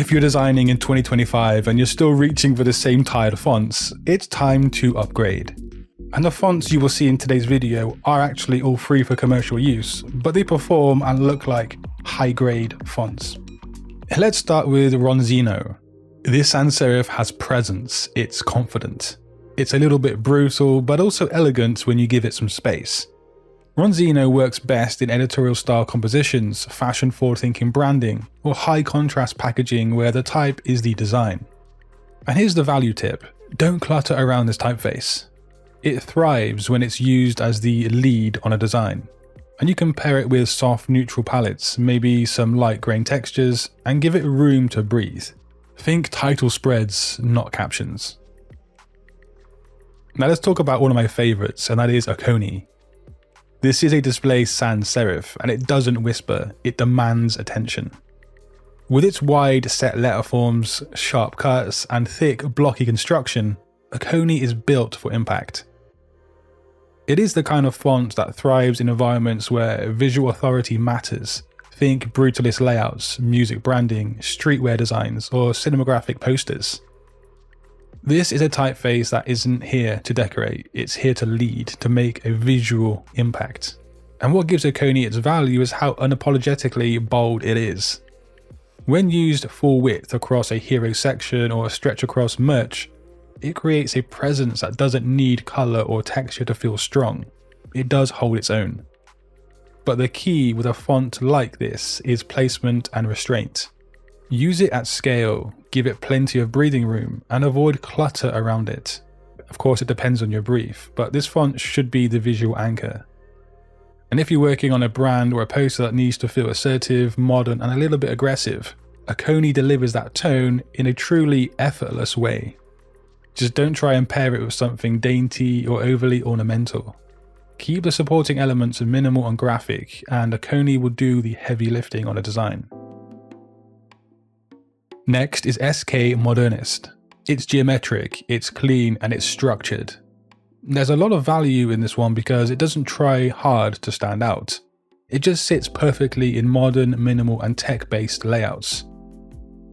If you're designing in 2025 and you're still reaching for the same tired fonts, it's time to upgrade. And the fonts you will see in today's video are actually all free for commercial use, but they perform and look like high-grade fonts. Let's start with Ronzino. This sans serif has presence, it's confident. It's a little bit brutal, but also elegant when you give it some space. Ronzino works best in editorial style compositions, fashion forward-thinking branding, or high contrast packaging where the type is the design. And here's the value tip: don't clutter around this typeface. It thrives when it's used as the lead on a design. And you can pair it with soft neutral palettes, maybe some light grain textures, and give it room to breathe. Think title spreads, not captions. Now let's talk about one of my favorites, and that is Oconi. This is a display sans serif, and it doesn't whisper, it demands attention. With its wide set letter forms, sharp cuts, and thick blocky construction, Oconi is built for impact. It is the kind of font that thrives in environments where visual authority matters. Think brutalist layouts, music branding, streetwear designs, or cinematographic posters. This is a typeface that isn't here to decorate, it's here to lead, to make a visual impact. And what gives Oconi its value is how unapologetically bold it is. When used full width across a hero section or a stretch across merch, it creates a presence that doesn't need color or texture to feel strong. It does hold its own. But the key with a font like this is placement and restraint. Use it at scale, give it plenty of breathing room, and avoid clutter around it. Of course, it depends on your brief, but this font should be the visual anchor. And if you're working on a brand or a poster that needs to feel assertive, modern, and a little bit aggressive, Oconi delivers that tone in a truly effortless way. Just don't try and pair it with something dainty or overly ornamental. Keep the supporting elements minimal and graphic, and Oconi will do the heavy lifting on a design. Next is SK Modernist. It's geometric, it's clean, and it's structured. There's a lot of value in this one because it doesn't try hard to stand out. It just sits perfectly in modern, minimal, and tech-based layouts.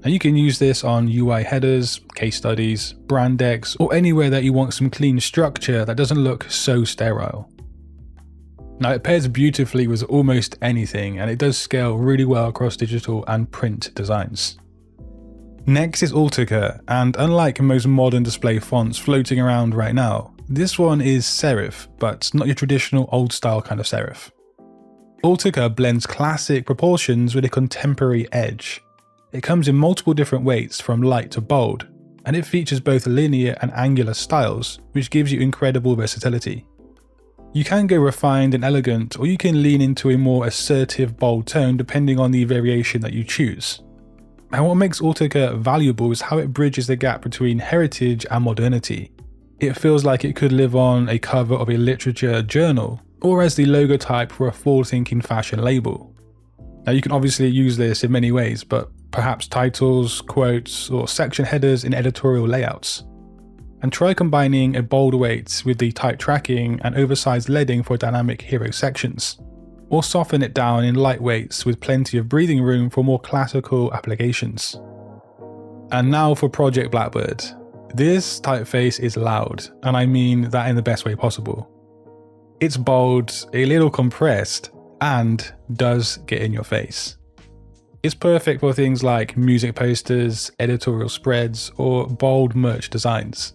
And you can use this on UI headers, case studies, brand decks, or anywhere that you want some clean structure that doesn't look so sterile. Now it pairs beautifully with almost anything, and it does scale really well across digital and print designs. Next is Altica, and unlike most modern display fonts floating around right now, this one is serif, but not your traditional old style kind of serif. Altica blends classic proportions with a contemporary edge. It comes in multiple different weights from light to bold, and it features both linear and angular styles, which gives you incredible versatility. You can go refined and elegant, or you can lean into a more assertive, bold tone depending on the variation that you choose. And what makes Altica valuable is how it bridges the gap between heritage and modernity. It feels like it could live on a cover of a literature journal, or as the logo type for a forward-thinking fashion label. Now you can obviously use this in many ways, but perhaps titles, quotes, or section headers in editorial layouts. And try combining a bold weight with the tight tracking and oversized leading for dynamic hero sections. Or soften it down in lightweights with plenty of breathing room for more classical applications. And now for Project Blackbird. This typeface is loud, and I mean that in the best way possible. It's bold, a little compressed, and does get in your face. It's perfect for things like music posters, editorial spreads, or bold merch designs.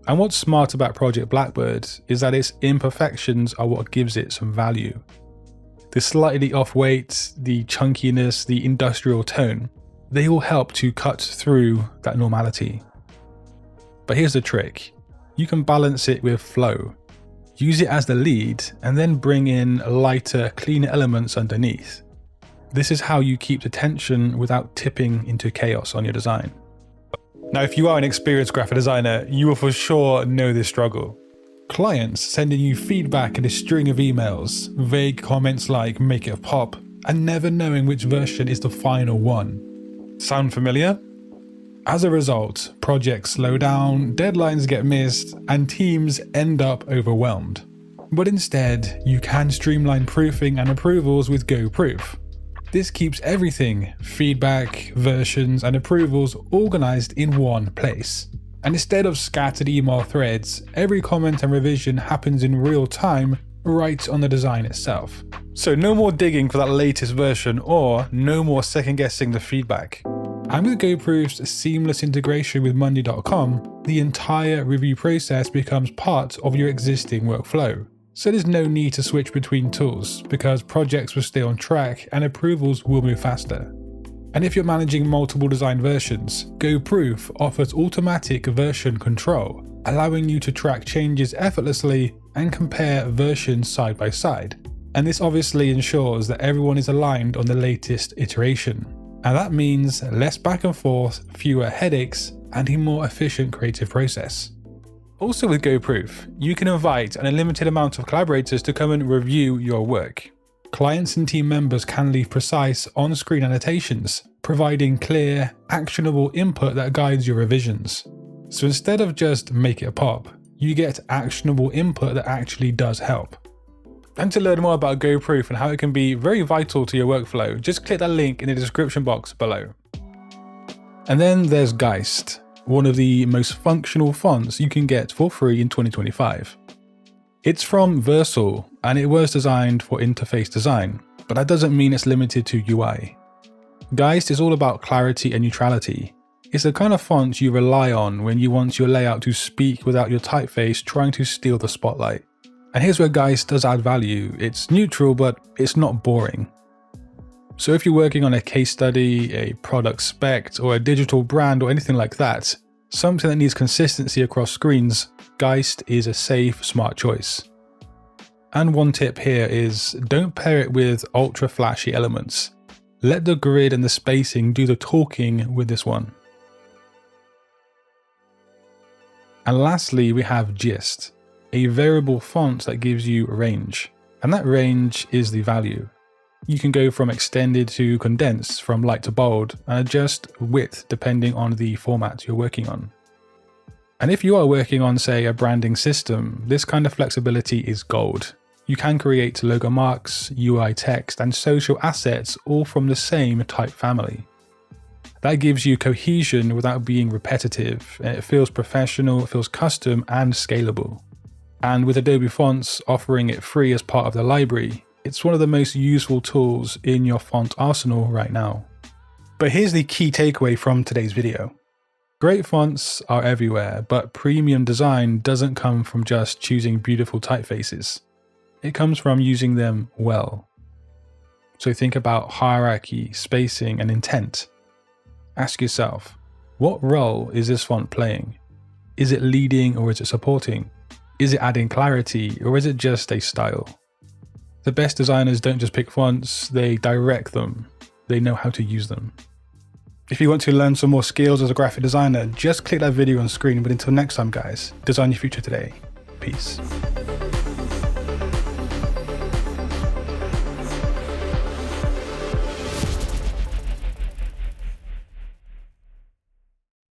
And what's smart about Project Blackbird is that its imperfections are what gives it some value. The slightly off weight, the chunkiness, the industrial tone, they all help to cut through that normality. But here's the trick. You can balance it with flow. Use it as the lead and then bring in lighter, cleaner elements underneath. This is how you keep the tension without tipping into chaos on your design. Now, if you are an experienced graphic designer, you will for sure know this struggle. Clients sending you feedback in a string of emails, vague comments like "make it pop," and never knowing which version is the final one. Sound familiar? As a result, projects slow down, deadlines get missed, and teams end up overwhelmed. But instead, you can streamline proofing and approvals with GoProof. This keeps everything, feedback, versions, and approvals organized in one place. And instead of scattered email threads, every comment and revision happens in real time right on the design itself. So no more digging for that latest version or no more second guessing the feedback. And with GoProof's seamless integration with Monday.com, the entire review process becomes part of your existing workflow. So there's no need to switch between tools because projects will stay on track and approvals will move faster. And if you're managing multiple design versions, GoProof offers automatic version control, allowing you to track changes effortlessly and compare versions side by side. And this obviously ensures that everyone is aligned on the latest iteration. And that means less back and forth, fewer headaches, and a more efficient creative process. Also with GoProof, you can invite an unlimited amount of collaborators to come and review your work. Clients and team members can leave precise on-screen annotations, providing clear, actionable input that guides your revisions. So instead of just make it pop, you get actionable input that actually does help. And to learn more about GoProof and how it can be very vital to your workflow, just click that link in the description box below. And then there's Geist, one of the most functional fonts you can get for free in 2025. It's from Versal and it was designed for interface design, but that doesn't mean it's limited to UI. Geist is all about clarity and neutrality. It's the kind of font you rely on when you want your layout to speak without your typeface trying to steal the spotlight. And here's where Geist does add value. It's neutral, but it's not boring. So if you're working on a case study, a product spec, or a digital brand or anything like that, something that needs consistency across screens, Geist is a safe, smart choice. And one tip here is don't pair it with ultra flashy elements. Let the grid and the spacing do the talking with this one. And lastly, we have Gist, a variable font that gives you range. And that range is the value. You can go from extended to condensed, from light to bold, and adjust width depending on the format you're working on. And if you are working on, say, a branding system, this kind of flexibility is gold. You can create logo marks, UI text, and social assets all from the same type family. That gives you cohesion without being repetitive. It feels professional, it feels custom and scalable. And with Adobe Fonts offering it free as part of the library, it's one of the most useful tools in your font arsenal right now. But here's the key takeaway from today's video. Great fonts are everywhere, but premium design doesn't come from just choosing beautiful typefaces. It comes from using them well. So think about hierarchy, spacing, and intent. Ask yourself, what role is this font playing? Is it leading or is it supporting? Is it adding clarity or is it just a style? The best designers don't just pick fonts, they direct them. They know how to use them. If you want to learn some more skills as a graphic designer, just click that video on screen. But until next time guys, design your future today. Peace.